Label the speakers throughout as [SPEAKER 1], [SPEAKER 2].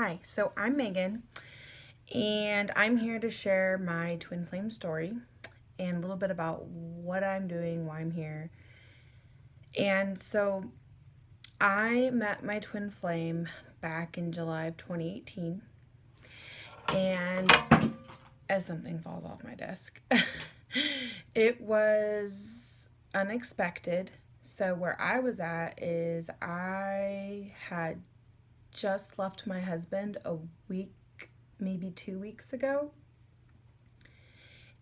[SPEAKER 1] Hi, so I'm Megan, and I'm here to share my twin flame story and a little bit about what I'm doing, why I'm here. And so I met my twin flame back in July of 2018, and as something falls off my desk, it was unexpected. So, where I was at is I had just left my husband a week, maybe 2 weeks ago.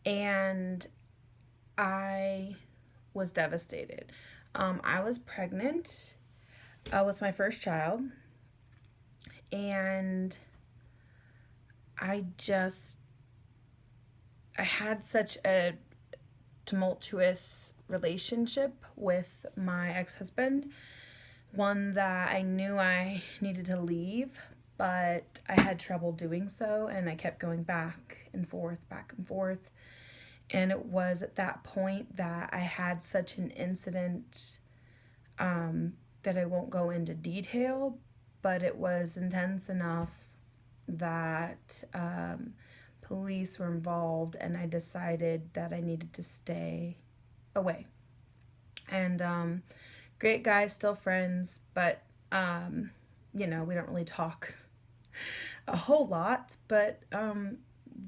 [SPEAKER 1] And I was devastated. I was pregnant with my first child, and I just, I had such a tumultuous relationship with my ex husband, one that I knew I needed to leave, but I had trouble doing so, and I kept going back and forth, back and forth. And it was at that point that I had such an incident that I won't go into detail, but it was intense enough that police were involved, and I decided that I needed to stay away. And great guy, still friends, but we don't really talk a whole lot, but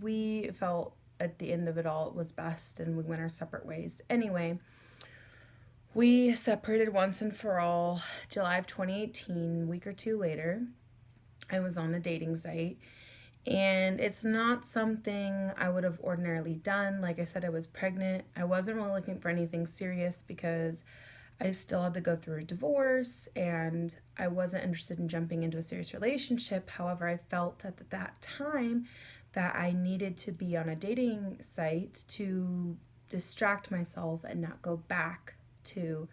[SPEAKER 1] we felt at the end of it all it was best, and we went our separate ways. Anyway, we separated once and for all July of 2018. A week or two later, I was on a dating site, and it's not something I would have ordinarily done. Like I said, I was pregnant. I wasn't really looking for anything serious because I still had to go through a divorce, and I wasn't interested in jumping into a serious relationship. However, I felt at that time that I needed to be on a dating site to distract myself and not go back to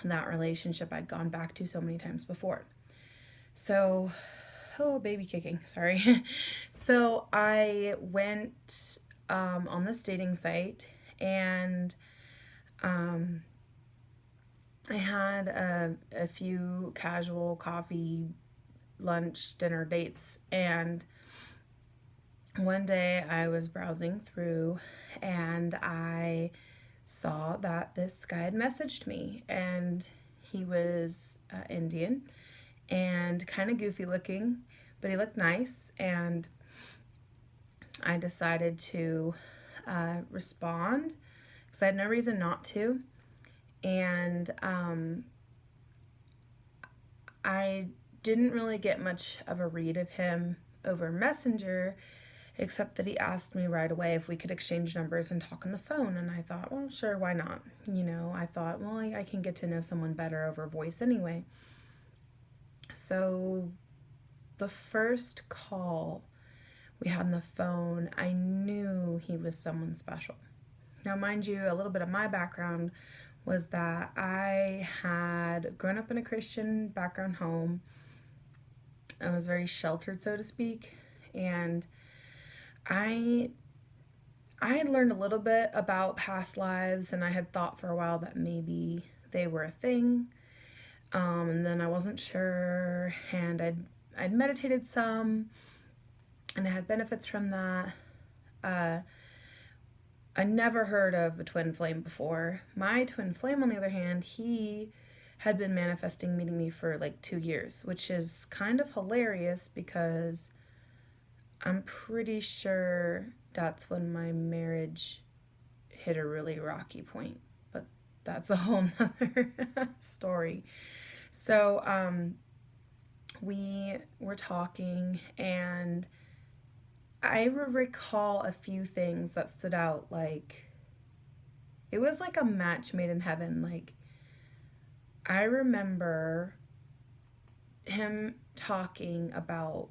[SPEAKER 1] that relationship I'd gone back to so many times before. So, baby kicking, sorry. So I went on this dating site, and I had a few casual coffee, lunch, dinner dates, and one day I was browsing through and I saw that this guy had messaged me, and he was Indian and kind of goofy looking, but he looked nice, and I decided to respond because I had no reason not to. And I didn't really get much of a read of him over Messenger, except that he asked me right away if we could exchange numbers and talk on the phone. And I thought, well, sure, why not? I thought, well, I can get to know someone better over voice anyway. So the first call we had on the phone, I knew he was someone special. Now, mind you, a little bit of my background was that I had grown up in a Christian background home. I was very sheltered, so to speak, and I had learned a little bit about past lives, and I had thought for a while that maybe they were a thing, and then I wasn't sure, and I'd meditated some, and I had benefits from that. I never heard of a twin flame before. My twin flame, on the other hand, he had been manifesting meeting me for like 2 years, which is kind of hilarious because I'm pretty sure that's when my marriage hit a really rocky point, but that's a whole nother story. So we were talking, and I recall a few things that stood out. Like, it was like a match made in heaven. Like, I remember him talking about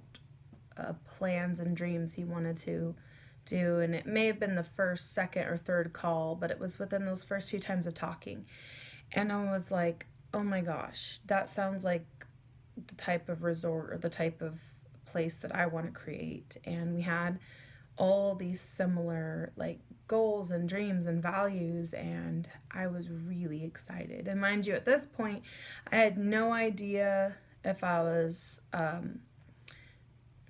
[SPEAKER 1] plans and dreams he wanted to do, and it may have been the first, second, or third call, but it was within those first few times of talking. And I was like, oh my gosh, that sounds like the type of resort or the type of place that I want to create. And we had all these similar like goals and dreams and values, and I was really excited. And mind you, at this point I had no idea if I was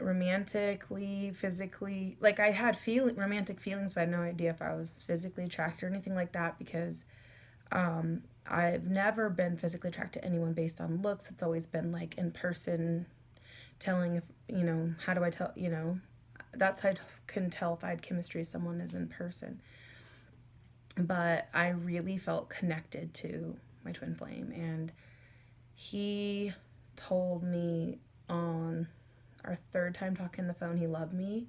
[SPEAKER 1] romantically, physically, like I had romantic feelings, but I had no idea if I was physically attracted or anything like that, because I've never been physically attracted to anyone based on looks. It's always been like in person, telling if, how do I tell, that's how I can tell if I had chemistry with someone is in person. But I really felt connected to my twin flame, and he told me on our third time talking on the phone he loved me.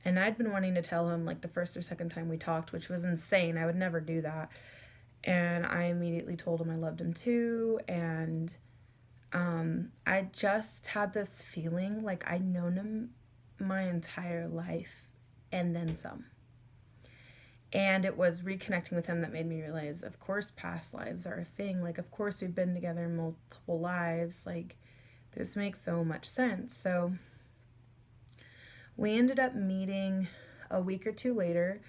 [SPEAKER 1] And I'd been wanting to tell him like the first or second time we talked, which was insane. I would never do that. And I immediately told him I loved him too. And I just had this feeling like I'd known him my entire life and then some. And it was reconnecting with him that made me realize, of course, past lives are a thing. Like, of course, we've been together in multiple lives. Like, this makes so much sense. So we ended up meeting a week or two later,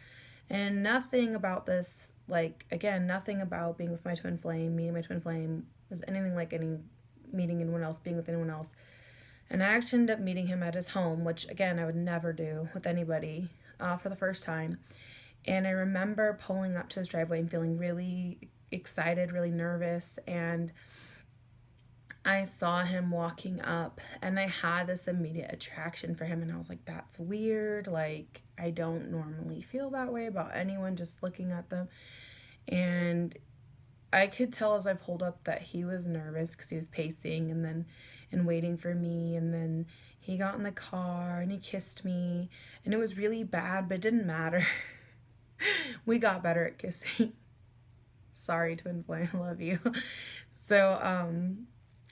[SPEAKER 1] and nothing about this, like, again, nothing about being with my twin flame, meeting my twin flame, was anything like any meeting anyone else, being with anyone else. And I actually ended up meeting him at his home, which, again, I would never do with anybody for the first time. And I remember pulling up to his driveway and feeling really excited, really nervous. And I saw him walking up, and I had this immediate attraction for him. And I was like, that's weird. Like, I don't normally feel that way about anyone just looking at them. And I could tell as I pulled up that he was nervous because he was pacing and waiting for me. And then he got in the car and he kissed me. And it was really bad, but it didn't matter. We got better at kissing. Sorry, twin flame, I love you. So,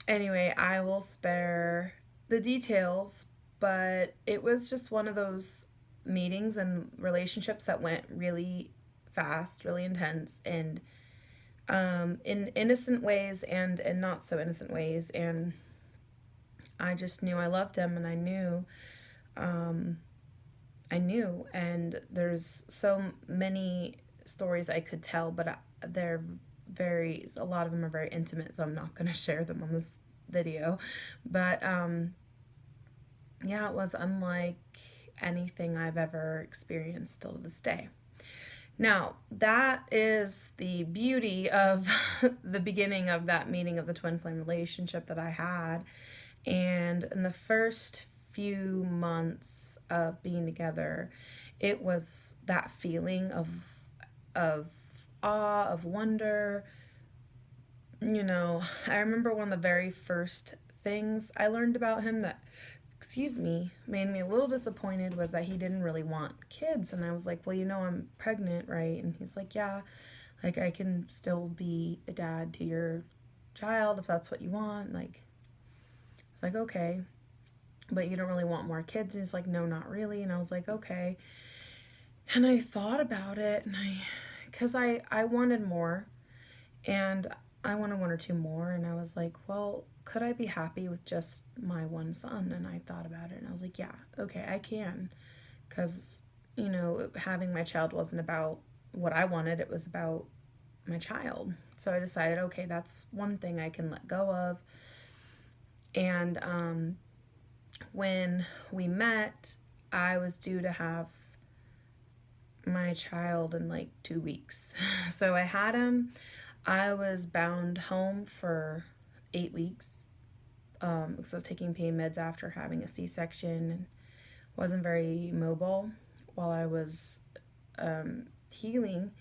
[SPEAKER 1] anyway, I will spare the details, but it was just one of those meetings and relationships that went really fast, really intense, and in innocent ways and in not so innocent ways. And I just knew I loved him, and I knew, and there's so many stories I could tell, but a lot of them are very intimate, so I'm not going to share them on this video. But yeah, it was unlike anything I've ever experienced still to this day. Now, that is the beauty of the beginning of that meeting of the twin flame relationship that I had. And in the first few months of being together, it was that feeling of awe, of wonder. I remember one of the very first things I learned about him that, made me a little disappointed was that he didn't really want kids. And I was like, well, I'm pregnant, right? And he's like, yeah, like I can still be a dad to your child if that's what you want. Like, it's like, okay, but you don't really want more kids? And he's like, no, not really. And I was like, okay. And I thought about it, and because I wanted more, and I wanted one or two more, and I was like, well, could I be happy with just my one son? And I thought about it, and I was like, yeah, okay, I can, because, having my child wasn't about what I wanted, it was about my child. So I decided, okay, that's one thing I can let go of. And when we met, I was due to have my child in like 2 weeks. So I had him. I was bound home for 8 weeks because I was taking pain meds after having a C-section and wasn't very mobile while I was healing.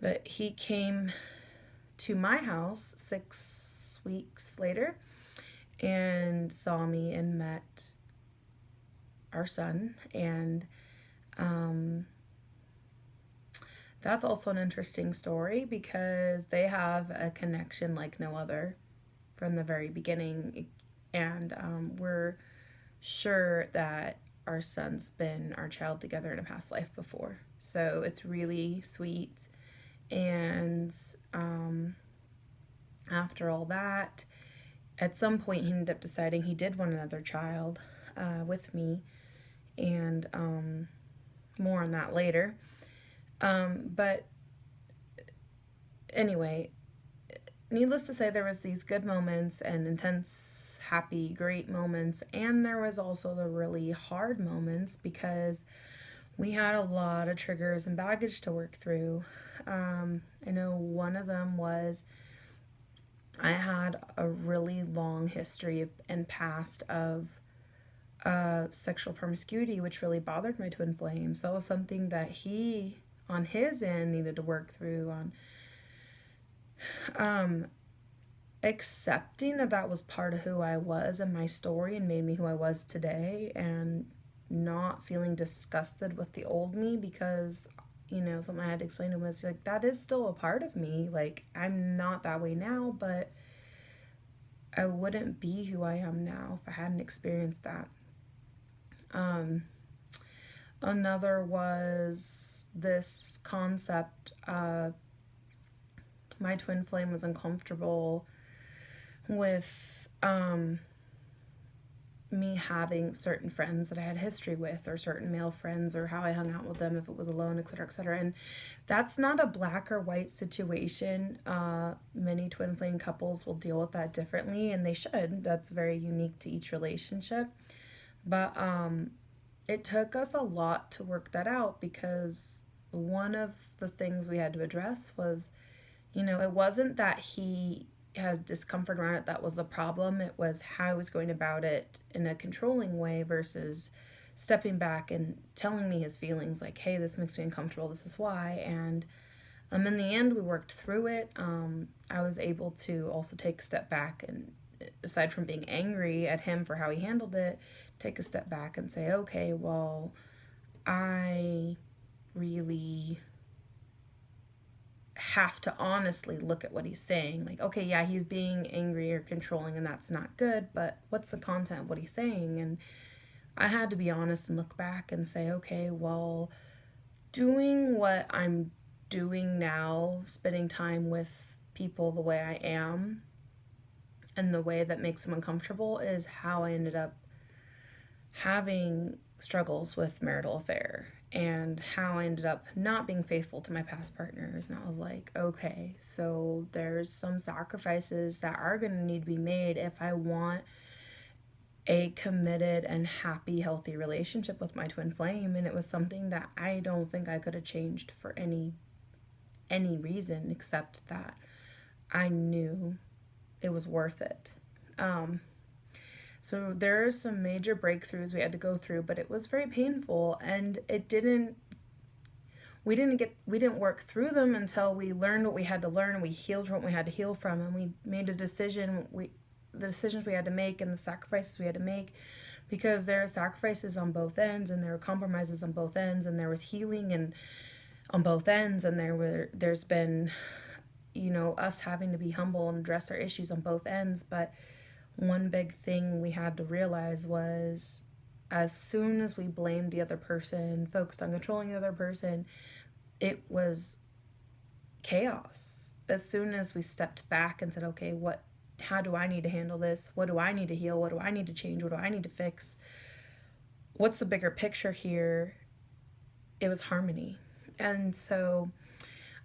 [SPEAKER 1] But he came to my house 6 weeks later and saw me and met our son. And that's also an interesting story because they have a connection like no other from the very beginning. And we're sure that our son's been our child together in a past life before. So it's really sweet. And after all that, at some point he ended up deciding he did want another child with me. And more on that later. But anyway, needless to say, there was these good moments and intense, happy, great moments, and there was also the really hard moments because we had a lot of triggers and baggage to work through. I know one of them was I had a really long history and past of sexual promiscuity, which really bothered my twin flames. That was something that he, on his end, needed to work through on accepting that that was part of who I was and my story and made me who I was today, and not feeling disgusted with the old me because, something I had to explain to him was like, that is still a part of me. Like, I'm not that way now, but I wouldn't be who I am now if I hadn't experienced that. Another was this concept, my twin flame was uncomfortable with me having certain friends that I had history with, or certain male friends, or how I hung out with them if it was alone, etc., etc. And that's not a black or white situation. Many twin flame couples will deal with that differently, and they should. That's very unique to each relationship. But it took us a lot to work that out, because one of the things we had to address was, it wasn't that he has discomfort around it that was the problem. It was how I was going about it in a controlling way versus stepping back and telling me his feelings, like, hey, this makes me uncomfortable, this is why. And in the end, we worked through it. I was able to also take a step back and, aside from being angry at him for how he handled it, take a step back and say, okay, well, I really have to honestly look at what he's saying. Like, okay, yeah, he's being angry or controlling, and that's not good, but what's the content of what he's saying? And I had to be honest and look back and say, okay, well, doing what I'm doing now, spending time with people the way I am and the way that makes them uncomfortable, is how I ended up having struggles with marital affair, and how I ended up not being faithful to my past partners. And I was like, okay, so there's some sacrifices that are going to need to be made if I want a committed and happy, healthy relationship with my twin flame. And it was something that I don't think I could have changed for any reason except that I knew it was worth it. So there are some major breakthroughs we had to go through, but it was very painful, and we didn't work through them until we learned what we had to learn, and we healed from what we had to heal from, and we made a decision, the decisions we had to make and the sacrifices we had to make, because there are sacrifices on both ends, and there were compromises on both ends, and there was healing and on both ends, and there's been, us having to be humble and address our issues on both ends. But one big thing we had to realize was, as soon as we blamed the other person, focused on controlling the other person, it was chaos. As soon as we stepped back and said, okay, how do I need to handle this? What do I need to heal? What do I need to change? What do I need to fix? What's the bigger picture here? It was harmony. And so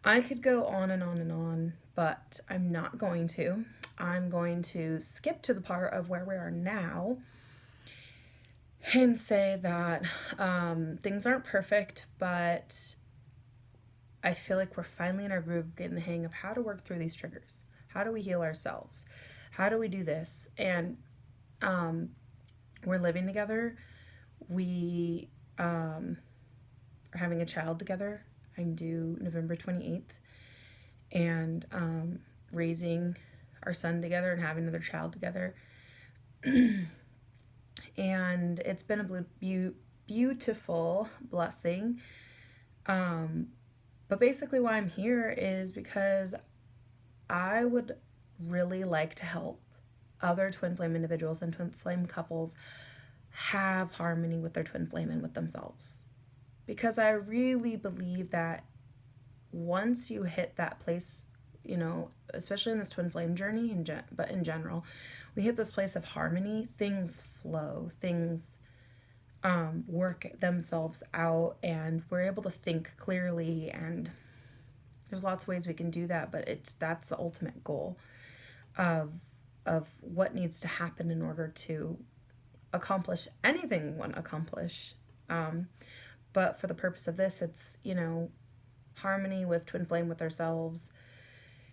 [SPEAKER 1] I could go on and on and on, but I'm not going to. I'm going to skip to the part of where we are now and say that things aren't perfect, but I feel like we're finally in our groove, getting the hang of how to work through these triggers. How do we heal ourselves? How do we do this? And we're living together. We are having a child together. I'm due November 28th. And raising our son together and having another child together. And it's been a beautiful blessing. But basically why I'm here is because I would really like to help other twin flame individuals and twin flame couples have harmony with their twin flame and with themselves. Because I really believe that once you hit that place, especially in this twin flame journey, but in general, we hit this place of harmony, things flow, things work themselves out, and we're able to think clearly, and there's lots of ways we can do that, but that's the ultimate goal. of what needs to happen in order to accomplish anything we want to accomplish. But for the purpose of this, it's, harmony with twin flame with ourselves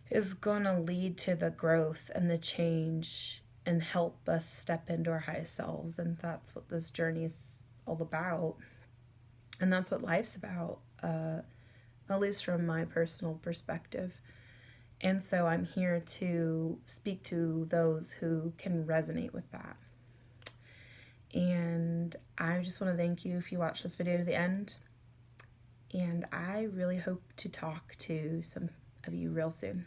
[SPEAKER 1] is going to lead to the growth and the change and help us step into our highest selves. And that's what this journey is all about. And that's what life's about, at least from my personal perspective. And so I'm here to speak to those who can resonate with that. And I just want to thank you if you watch this video to the end. And I really hope to talk to some of you real soon.